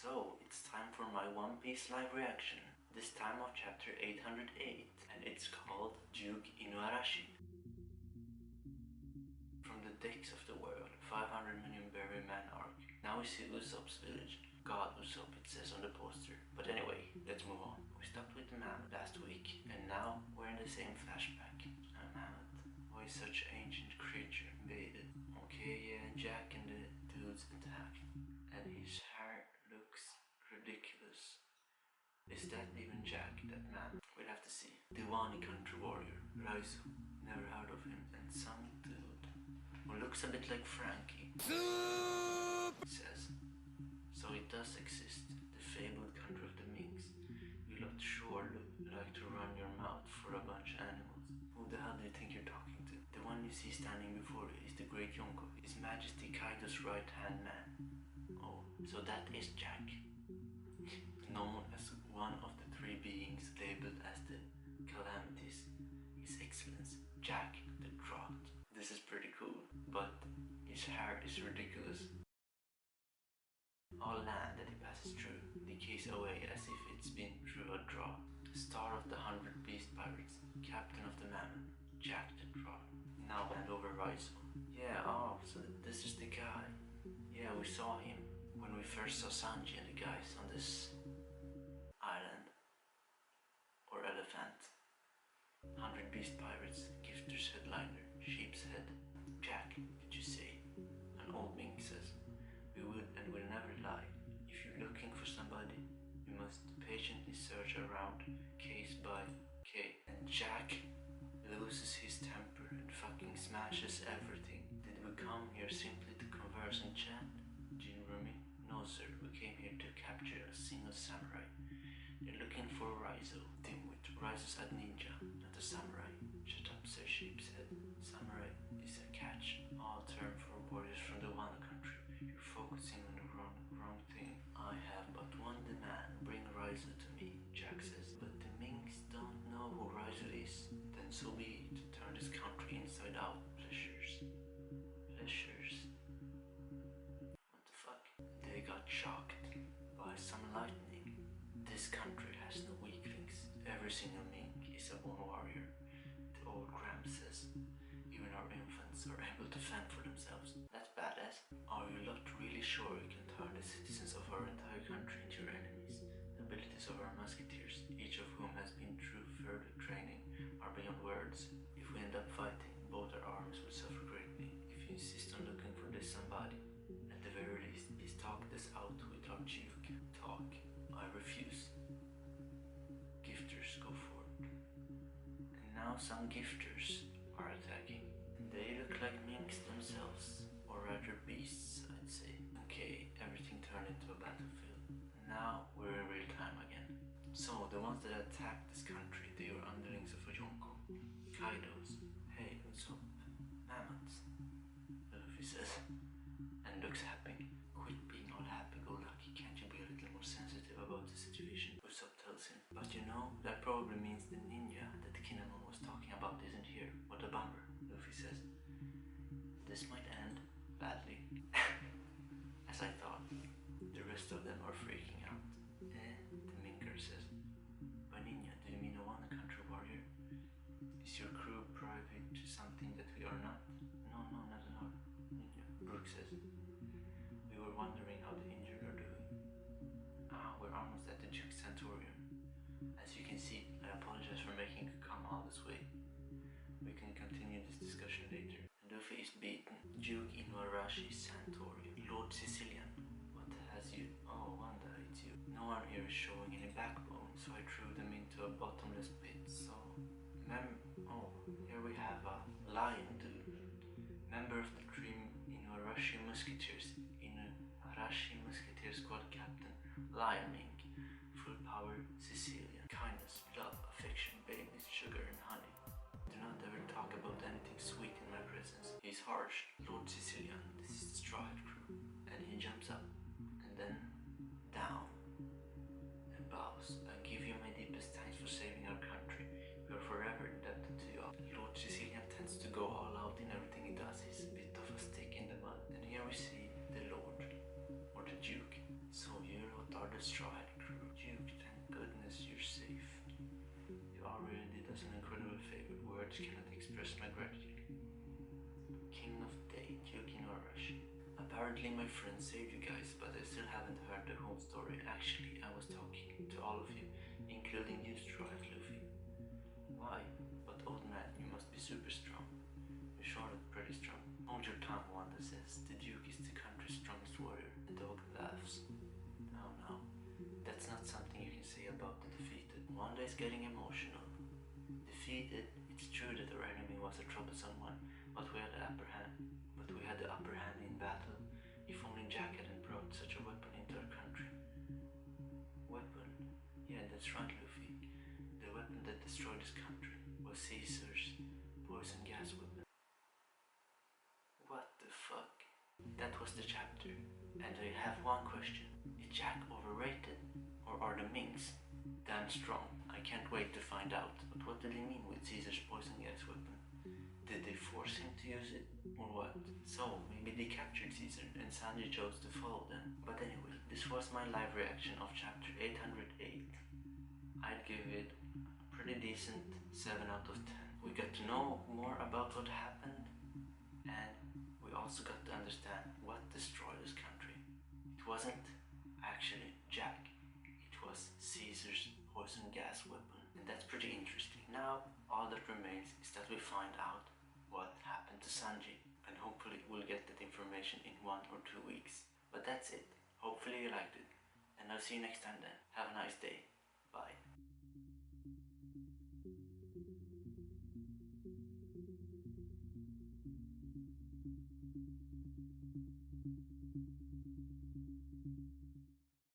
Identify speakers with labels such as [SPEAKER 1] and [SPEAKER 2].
[SPEAKER 1] So, it's time for my One Piece live reaction. This time of chapter 808, and it's called Duke Inuarashi. From the depths of the world, 500 million berry man arc. Now we see Usopp's village. God Usopp, it says on the poster. But anyway, let's move on. We stopped with the mammoth last week, and now we're in the same flashback. A mammoth. Why is such ancient creature invaded? Okay, yeah, Jack and the dudes attacked. And his hair looks ridiculous. Is that even Jack, that man? We'll have to see. Diwani country warrior, Raizo. Never heard of him. And some dude who looks a bit like Frankie. Says. So it does exist. The fabled country of the minks. You lot sure like to run your mouth for a bunch of animals. Who the hell do you think you're talking to? The one you see standing before you is the great Yonko, His Majesty Kaido's right-hand man. Oh, so that is Jack. Known as one of the three beings labeled as the Calamities. His Excellence, Jack the Drought. This is pretty cool, but his hair is ridiculous. All land that he passes through decays away as if it's been through a drought. Star of the 100 Beast Pirates, Captain of the Mammoth, Jack the Drought. Now hand over Raizo. Yeah, oh, so this is the guy. Yeah, we saw him when we first saw Sanji and the guys on this island. Or elephant. 100 Beast Pirates, Gifter's headliner, Sheep's Head. Jack, did you say? An old mink says. We would and will never lie. If you're looking for somebody, you must patiently search around case by case. And Jack loses his temper and fucking smashes everything. Did we come here simply to converse and chat? Jinrumi? No sir, we came here to capture a single samurai. They're looking for Raizo. Dimwit, Raizo's a ninja, not a samurai. Shut up, sir Sheepshead. Samurai is a catch, all term for warriors from the Wano country. You're focusing on the wrong thing. I have but one demand. Bring Raizo to me, Jack says. But the minks don't know who Raizo is. Then so be it. Turn this country inside out. Pleasures. Pleasures. What the fuck? They got shocked by some lightning. This country has no weaklings. Every single mink is a born warrior. The old Gram says. Even our infants are able to fend for themselves. That's badass. Are you lot really sure you can turn the citizens of our entire country into your enemies? The abilities of our musketeers, each of whom has been through further training, are beyond words. If we end up fighting, both our armies will suffer greatly. If you insist on looking for this somebody, at the very least, please talk this out with our Duke. Talk. I refuse. Gifters go forth. And now some gifters are attacking. They look like minks themselves, or rather beasts, I'd say. Okay, everything turned into a battlefield. Now we're in real time again. So, the ones that attacked this country, they were underlings of a Yonko. Kaidos. Hey, what's up? Mammoths. Luffy says, and looks happy. Quit being all happy-go-lucky, can't you be a little more sensitive about the situation? Usopp tells him. But you know, that probably means the ninja that Kinemon was talking about isn't here. What a bummer, Luffy says. This might end badly. As I thought, the rest of them are freaking out. The minker says, by ninja, do you mean a Wano country warrior? Is your crew private to something that we are not? No, not at all. Ninja. Brook says, we were wondering how the injured are doing. We're almost at the Duke Santorium. As you can see, I apologize for making you come all this way. We can continue this discussion later. Luffy is beaten. Duke Inuarashi Santorium. Lord Sicilian. What has you? Oh, Wanda, it's you. No one here is showing any backbone, so I threw them into a bottomless pit. So, here we have a lion dude. Member of the three Inuarashi Musketeers. Inuarashi Musketeer Squad Captain. Lion Mink. Full power Sicilian. Kindness, love, affection, babies, sugar and honey. Do not ever talk about anything sweet in my presence. He's harsh. Lord Sicilian, this is the Straw Hat crew. And he jumps up, and then down, and bows. I give you my deepest thanks for saving our country. We are forever indebted to you. Lord Sicilian tends to go all out in everything he does. He's a bit of a stick in the mud. And here we see the Lord, or the Duke. So you lot Straw Hat crew. Duke, thank goodness you're safe. You already did us an incredible favor. Words cannot express my gratitude. King of Day, Duke in a rush. Apparently my friend saved you guys, but I still haven't heard the whole story. Actually, I was talking to all of you, including you, Straw Hat Luffy. Why? But old man, you must be super strong. You sure look pretty strong. Hold your tongue, Wanda says. The Duke is the country's strongest warrior. The dog laughs. No. That's not something you can say about the defeated. Wanda is getting emotional. Defeated? It's true that our enemy was a troublesome one, but we had the upper hand. In battle. If only Jack hadn't brought such a weapon into our country. Weapon? Yeah, that's right, Luffy. The weapon that destroyed his country was Caesar's poison gas weapon. What the fuck? That was the chapter. And I have one question. Is Jack overrated? Or are the minks damn strong? I can't wait to find out. But what did he mean with Caesar's poison gas weapon? Did they force him to use it? Or what? So, maybe they captured Caesar and Sanji chose to follow them. But anyway, this was my live reaction of chapter 808. I'd give it a pretty decent 7 out of 10. We got to know more about what happened, and we also got to understand what destroyed his country. It wasn't actually Jack, it was Caesar's poison gas weapon, and that's pretty interesting. Now, all that remains is that we find out what happened to Sanji, and hopefully we'll get that information in 1 or 2 weeks. But that's it. Hopefully you liked it, and I'll see you next time then. Have a nice day. Bye.